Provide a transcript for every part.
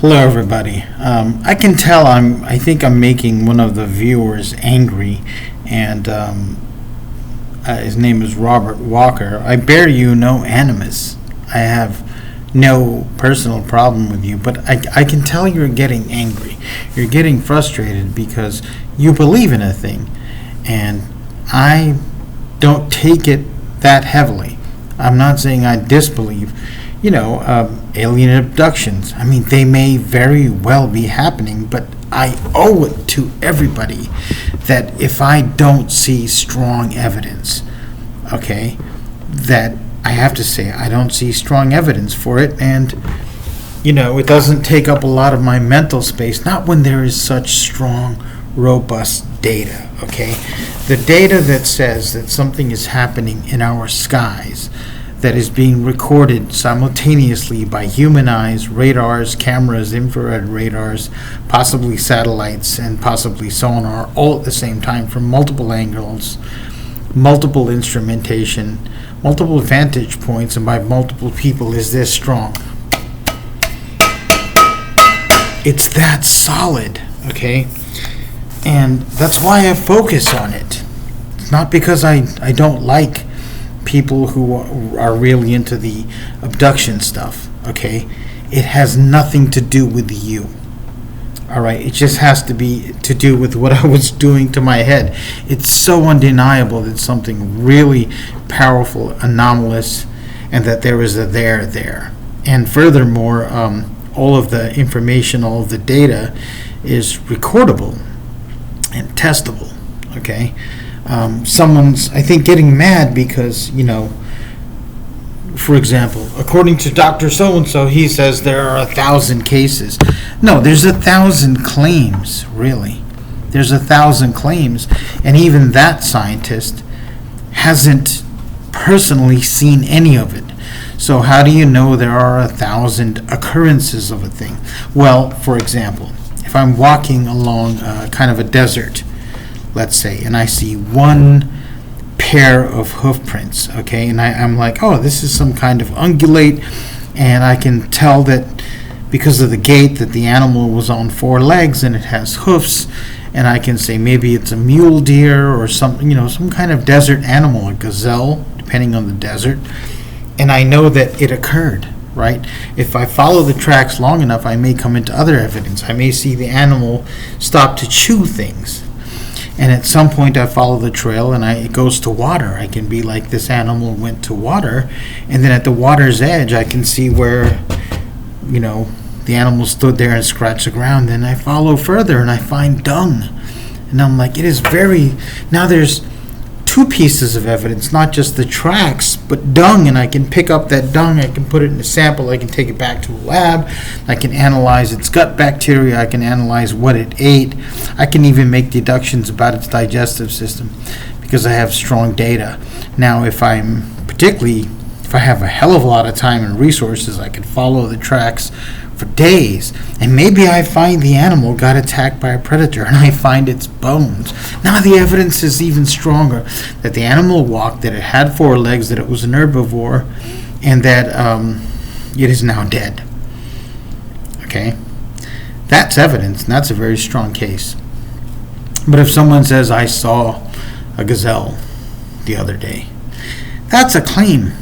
Hello, everybody. I can tell I think I'm making one of the viewers angry, and his name is Robert Walker. I bear you no animus. I have no personal problem with you, but I can tell you're getting angry. You're getting frustrated because you believe in a thing, and I don't take it that heavily. I'm not saying I disbelieve. Alien abductions. I mean, they may very well be happening, but I owe it to everybody that if I don't see strong evidence, that I have to say I don't see strong evidence for it, and, it doesn't take up a lot of my mental space, not when there is such strong, robust data, The data that says that something is happening in our skies that is being recorded simultaneously by human eyes, radars, cameras, infrared radars, possibly satellites, and possibly sonar, all at the same time from multiple angles, multiple instrumentation, multiple vantage points, and by multiple people is this strong. It's that solid, And that's why I focus on it. It's not because I don't like people who are really into the abduction stuff, It has nothing to do with you, all right? It just has to be to do with what I was doing to my head. It's so undeniable that something really powerful, anomalous, and that there is a there. And furthermore, all of the information, all of the data is recordable and testable, Someone's, I think, getting mad because, for example, according to Dr. So-and-so, he says there are 1,000 cases. No, there's 1,000 claims, really. There's 1,000 claims, and even that scientist hasn't personally seen any of it. So how do you know there are 1,000 occurrences of a thing? Well, for example, if I'm walking along kind of a desert, let's say, and I see one pair of hoof prints, and I'm like, oh, this is some kind of ungulate, and I can tell that because of the gait that the animal was on 4 legs and it has hoofs, and I can say maybe it's a mule deer or something, some kind of desert animal, a gazelle, depending on the desert, and I know that it occurred. Right? If I follow the tracks long enough, I may come into other evidence. I may see the animal stop to chew things. And at some point I follow the trail and it goes to water. I can be like, this animal went to water, and then at the water's edge I can see where, the animal stood there and scratched the ground. Then I follow further and I find dung. And I'm like, now there's 2 pieces of evidence, not just the tracks, but dung, and I can pick up that dung, I can put it in a sample, I can take it back to a lab, I can analyze its gut bacteria, I can analyze what it ate, I can even make deductions about its digestive system because I have strong data. Now, if I have a hell of a lot of time and resources, I can follow the tracks for days, and maybe I find the animal got attacked by a predator and I find its bones. Now the evidence is even stronger that the animal walked, that it had 4 legs, that it was an herbivore, and that it is now dead. That's evidence, and that's a very strong case. But if someone says, I saw a gazelle the other day, that's a claim.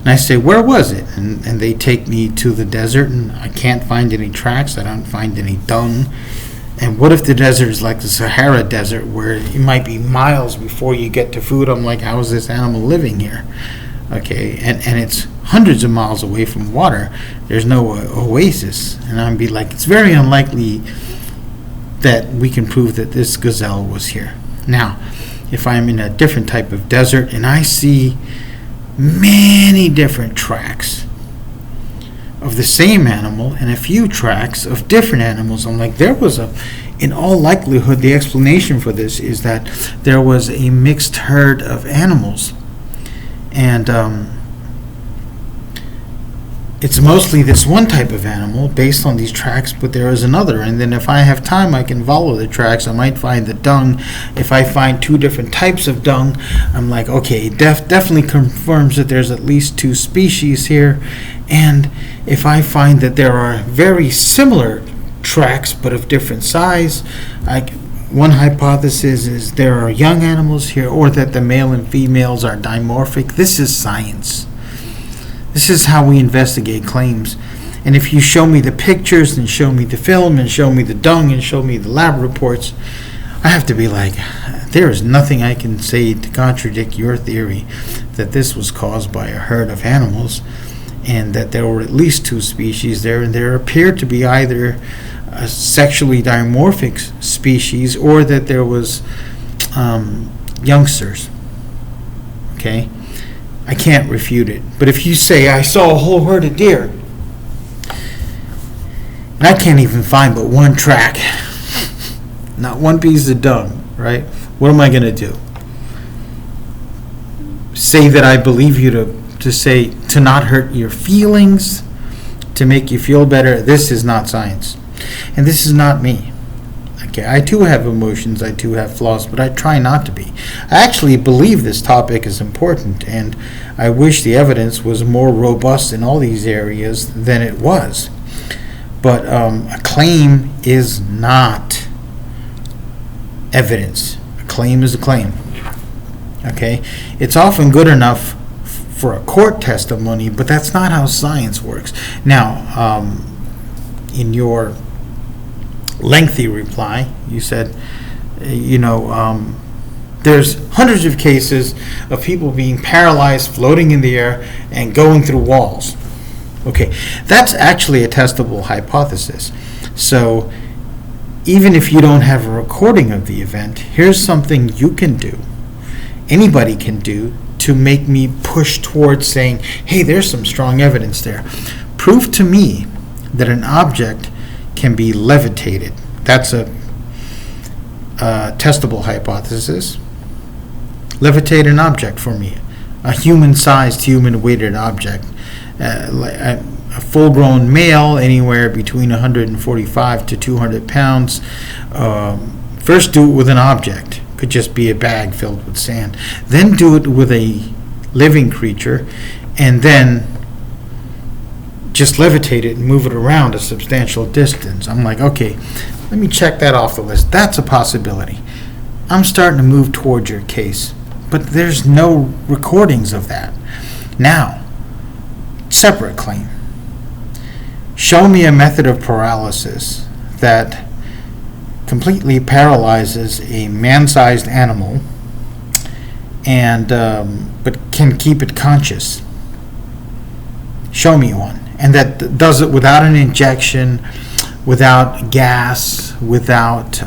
And I say, where was it? And they take me to the desert, and I can't find any tracks. I don't find any dung. And what if the desert is like the Sahara Desert, where it might be miles before you get to food? I'm like, how is this animal living here? And it's hundreds of miles away from water. There's no oasis. And I'd be like, it's very unlikely that we can prove that this gazelle was here. Now, if I'm in a different type of desert and I see many different tracks of the same animal and a few tracks of different animals, I'm like, in all likelihood, the explanation for this is that there was a mixed herd of animals, and it's mostly this one type of animal based on these tracks, but there is another. And then if I have time, I can follow the tracks. I might find the dung. If I find 2 different types of dung, I'm like, okay, definitely confirms that there's at least 2 species here. And if I find that there are very similar tracks but of different size, one hypothesis is there are young animals here, or that the male and females are dimorphic. This is science. This is how we investigate claims. And if you show me the pictures and show me the film and show me the dung and show me the lab reports, I have to be like, there is nothing I can say to contradict your theory that this was caused by a herd of animals, and that there were at least 2 species there, and there appeared to be either a sexually dimorphic species or that there was youngsters. Okay? I can't refute it. But if you say, I saw a whole herd of deer, and I can't even find but one track, not one piece of dung, right? What am I going to do? Say that I believe you to say, to not hurt your feelings, to make you feel better? This is not science. And this is not me. Okay, I too have emotions, I too have flaws, but I try not to be. I actually believe this topic is important, and I wish the evidence was more robust in all these areas than it was. But a claim is not evidence. A claim is a claim. Okay? It's often good enough for a court testimony, but that's not how science works. Now, in your lengthy reply, you said, there's hundreds of cases of people being paralyzed, floating in the air, and going through walls. Okay, that's actually a testable hypothesis. So even if you don't have a recording of the event, here's something you can do, anybody can do, to make me push towards saying, hey, there's some strong evidence there. Prove to me that an object can be levitated. That's a testable hypothesis. Levitate an object for me, a human-sized, human-weighted object. A full-grown male, anywhere between 145 to 200 pounds. First do it with an object. Could just be a bag filled with sand. Then do it with a living creature, and then just levitate it and move it around a substantial distance. I'm like, okay, let me check that off the list. That's a possibility. I'm starting to move towards your case, but there's no recordings of that. Now, separate claim. Show me a method of paralysis that completely paralyzes a man-sized animal and but can keep it conscious. Show me one. And that does it without an injection, without gas, without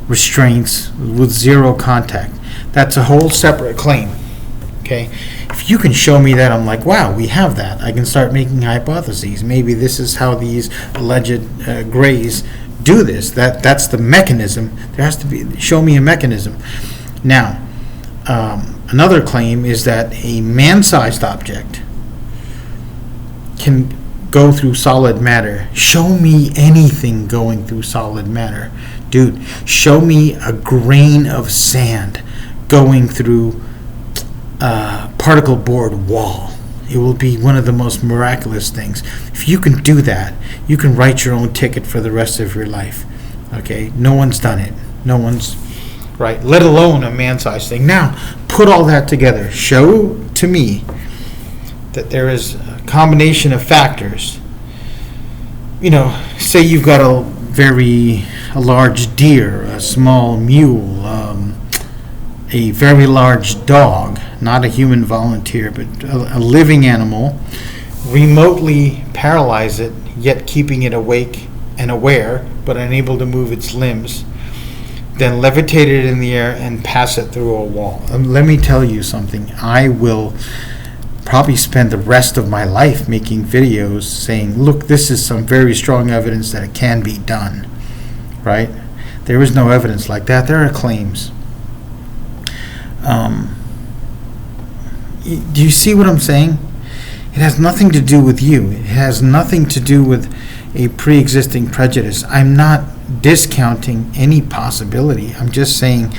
restraints, with zero contact. That's a whole separate claim. Okay? If you can show me that, I'm like, wow, we have that. I can start making hypotheses. Maybe this is how these alleged greys do this. That's the mechanism. There has to be, show me a mechanism. Now, another claim is that a man-sized object can go through solid matter. Show me anything going through solid matter. Dude, show me a grain of sand going through a particle board wall. It will be one of the most miraculous things. If you can do that, you can write your own ticket for the rest of your life. Okay? No one's done it. No one's, right? Let alone a man-sized thing. Now, put all that together. Show to me that there is a combination of factors. Say you've got a large deer, a small mule, a very large dog, not a human volunteer, but a living animal, remotely paralyze it, yet keeping it awake and aware, but unable to move its limbs, then levitate it in the air and pass it through a wall. Let me tell you something. I will probably spend the rest of my life making videos saying, look, this is some very strong evidence that it can be done, right? There is no evidence like that. There are claims. Do you see what I'm saying? It has nothing to do with you. It has nothing to do with a pre-existing prejudice. I'm not discounting any possibility. I'm just saying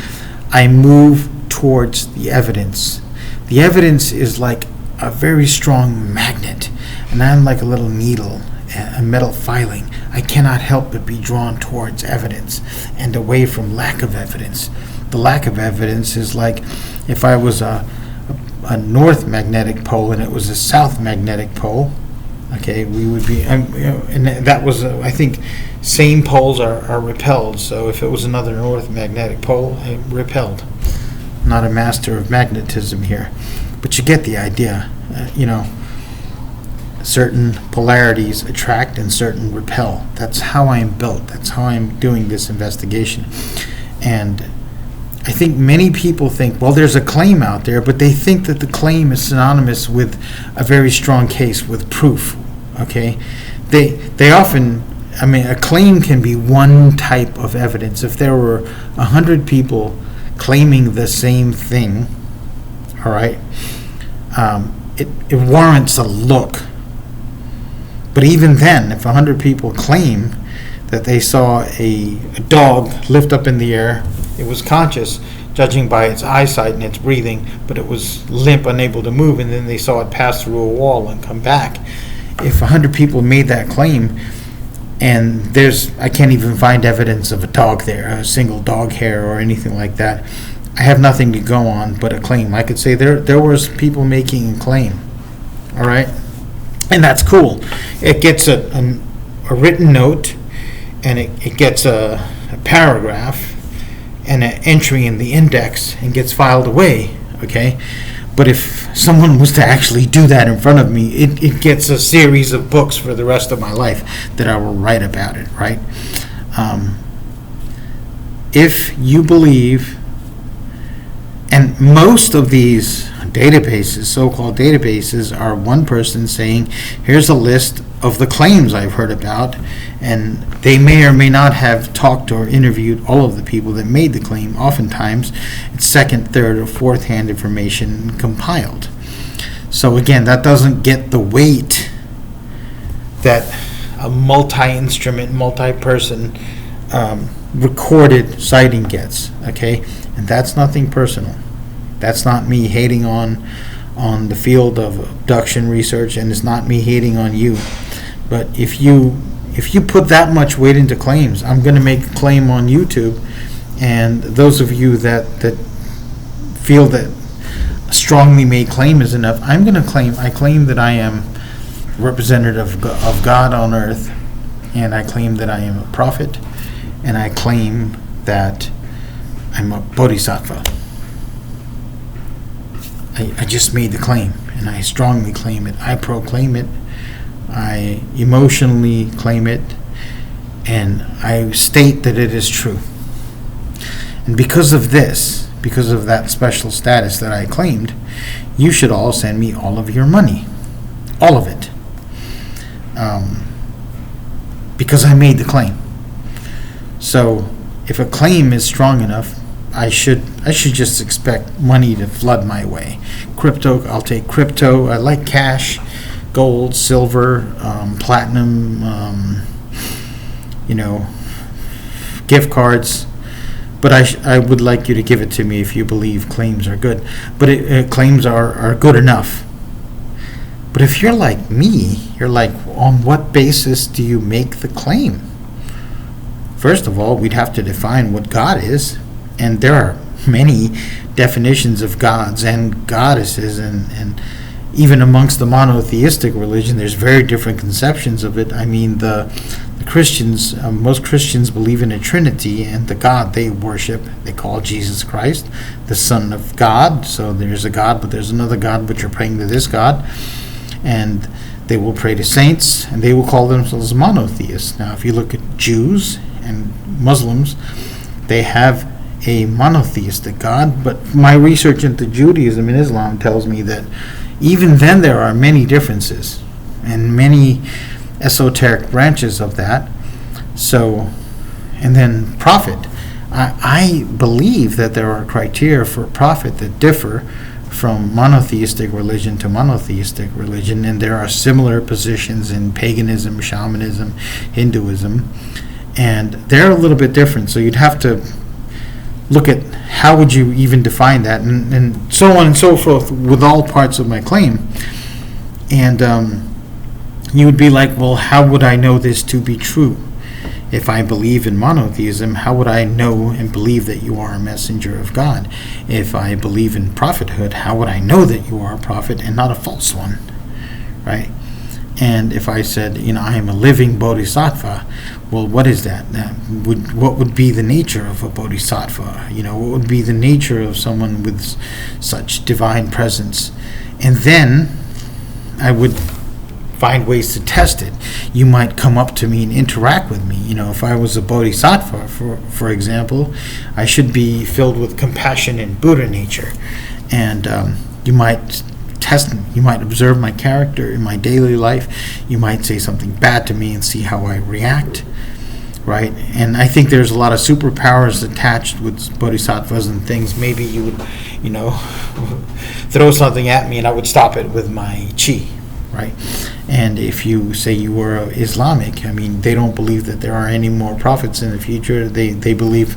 I move towards the evidence. The evidence is like a very strong magnet. and I'm like a little needle, a metal filing. I cannot help but be drawn towards evidence and away from lack of evidence. The lack of evidence is like if I was a north magnetic pole and it was a south magnetic pole. Okay, we would be, and that was, I think, same poles are repelled. So if it was another north magnetic pole, it repelled. Not a master of magnetism here, but you get the idea. Certain polarities attract and certain repel. That's how I'm built. That's how I'm doing this investigation. And I think many people think, well, there's a claim out there, but they think that the claim is synonymous with a very strong case, with proof. Okay, they often, a claim can be one type of evidence. If there were 100 people claiming the same thing, all right, it warrants a look. But even then, if 100 people claim that they saw a dog lift up in the air, it was conscious, judging by its eyesight and its breathing, but it was limp, unable to move, and then they saw it pass through a wall and come back. If 100 people made that claim, and I can't even find evidence of a dog there, a single dog hair or anything like that, I have nothing to go on but a claim. I could say there was people making a claim, all right? And that's cool. It gets a written note, and it gets a paragraph and an entry in the index and gets filed away, okay? But if someone was to actually do that in front of me, it gets a series of books for the rest of my life that I will write about it, right? If you believe, and most of these databases, so-called databases, are one person saying, here's a list of the claims I've heard about, and they may or may not have talked or interviewed all of the people that made the claim. Oftentimes, it's second, third, or fourth-hand information compiled. So again, that doesn't get the weight that a multi-instrument, multi-person recorded sighting gets, okay? And that's nothing personal. That's not me hating on the field of abduction research, and it's not me hating on you. But if you put that much weight into claims, I'm going to make a claim on YouTube, and those of you that feel that a strongly made claim is enough, I claim that I am representative of God on earth, and I claim that I am a prophet, and I claim that I'm a bodhisattva. I just made the claim, and I strongly claim it. I proclaim it. I emotionally claim it, and I state that it is true. And because of this, because of that special status that I claimed, you should all send me all of your money. All of it. Because I made the claim. So if a claim is strong enough, I should just expect money to flood my way. Crypto, I'll take crypto. I like cash, gold, silver, platinum, gift cards. But I would like you to give it to me if you believe claims are good. But claims are good enough. But if you're like me, you're like, on what basis do you make the claim? First of all, we'd have to define what God is. And there are many definitions of gods and goddesses, and even amongst the monotheistic religion, there's very different conceptions of it. I mean, the Christians, most Christians believe in a Trinity, and the God they worship, they call Jesus Christ, the Son of God. So there's a God, but there's another God, but you're praying to this God. And they will pray to saints, and they will call themselves monotheists. Now, if you look at Jews and Muslims, they have a monotheistic God, but my research into Judaism and Islam tells me that even then there are many differences and many esoteric branches of that. So, and then prophet. I believe that there are criteria for prophet that differ from monotheistic religion to monotheistic religion, and there are similar positions in paganism, shamanism, Hinduism, and they're a little bit different. So you'd have to look at how would you even define that, and so on and so forth with all parts of my claim. And You would be like, well, how would I know this to be true? If I believe in monotheism, how would I know and believe that you are a messenger of God? If I believe in prophethood, how would I know that you are a prophet and not a false one? Right? And if I said, I am a living bodhisattva, well, what is that? What would be the nature of a bodhisattva? What would be the nature of someone with such divine presence? And then I would find ways to test it. You might come up to me and interact with me. If I was a bodhisattva, for example, I should be filled with compassion and Buddha nature. And you might test me. You might observe my character in my daily life. You might say something bad to me and see how I react. Right? And I think there's a lot of superpowers attached with bodhisattvas and things. Maybe you would, throw something at me and I would stop it with my chi. Right? And if you say you were Islamic, they don't believe that there are any more prophets in the future. They believe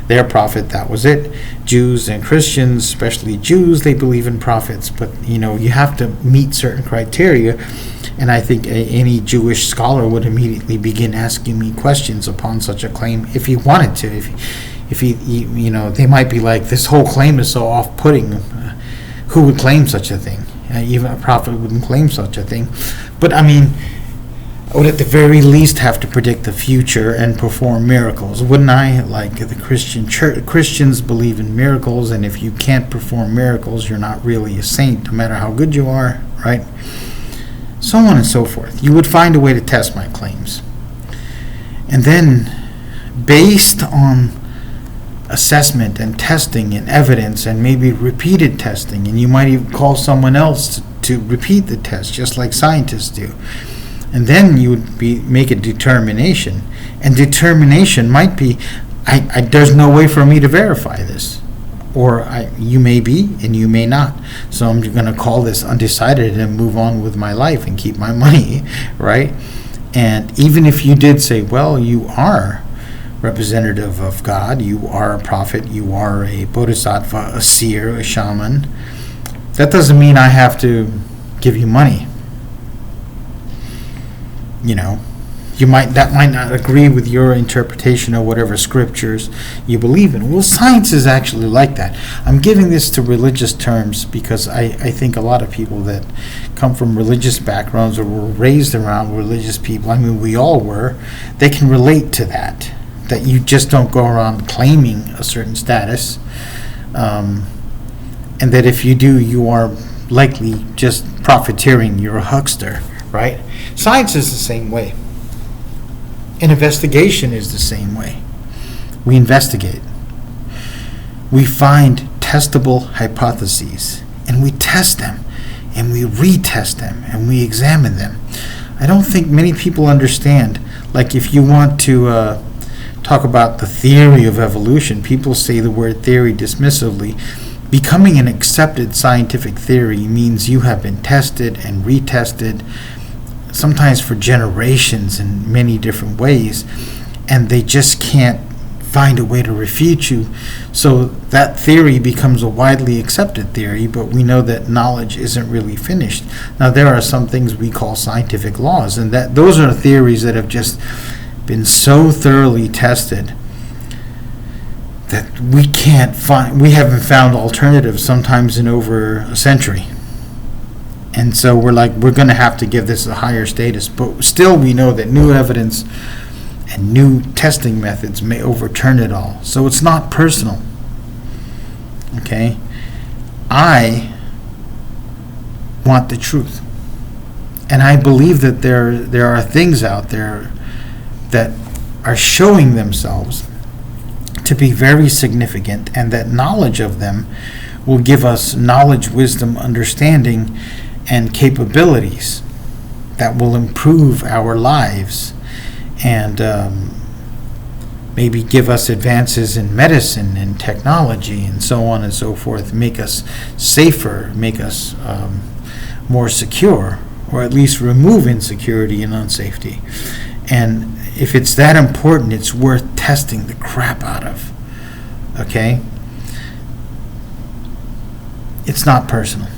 their prophet, that was it. Jews and Christians, especially Jews, they believe in prophets. But, you have to meet certain criteria. And I think any Jewish scholar would immediately begin asking me questions upon such a claim if he wanted to. If he they might be like, this whole claim is so off-putting. Who would claim such a thing? Even a prophet wouldn't claim such a thing. But I would at the very least have to predict the future and perform miracles, wouldn't I? Like the Christian church, Christians believe in miracles, and if you can't perform miracles, you're not really a saint, no matter how good you are, right? So on and so forth. You would find a way to test my claims. And then, based on assessment and testing and evidence and maybe repeated testing, and you might even call someone else to repeat the test, just like scientists do. And then you would make a determination. And determination might be, there's no way for me to verify this. Or you may be and you may not. So I'm going to call this undecided and move on with my life and keep my money, right? And even if you did say, well, you are representative of God, you are a prophet, you are a bodhisattva, a seer, a shaman, that doesn't mean I have to give you money. That might not agree with your interpretation of whatever scriptures you believe in. Well, science is actually like that. I'm giving this to religious terms because I think a lot of people that come from religious backgrounds or were raised around religious people, we all were, they can relate to that you just don't go around claiming a certain status, and that if you do, you are likely just profiteering, you're a huckster, right? Science is the same way. An investigation is the same way. We investigate. We find testable hypotheses, and we test them, and we retest them, and we examine them. I don't think many people understand, like if you want to talk about the theory of evolution, people say the word theory dismissively. Becoming an accepted scientific theory means you have been tested and retested, sometimes for generations in many different ways, and they just can't find a way to refute you. So that theory becomes a widely accepted theory, but we know that knowledge isn't really finished. Now, there are some things we call scientific laws, and those are theories that have just been so thoroughly tested that we haven't found alternatives sometimes in over a century. And so we're going to have to give this a higher status, but still we know that new evidence and new testing methods may overturn it all. So it's not personal. Okay? I want the truth. And I believe that there are things out there that are showing themselves to be very significant, and that knowledge of them will give us knowledge, wisdom, understanding, and capabilities that will improve our lives and maybe give us advances in medicine and technology and so on and so forth, make us safer, make us more secure, or at least remove insecurity and unsafety. And if it's that important, it's worth testing the crap out of. Okay? It's not personal.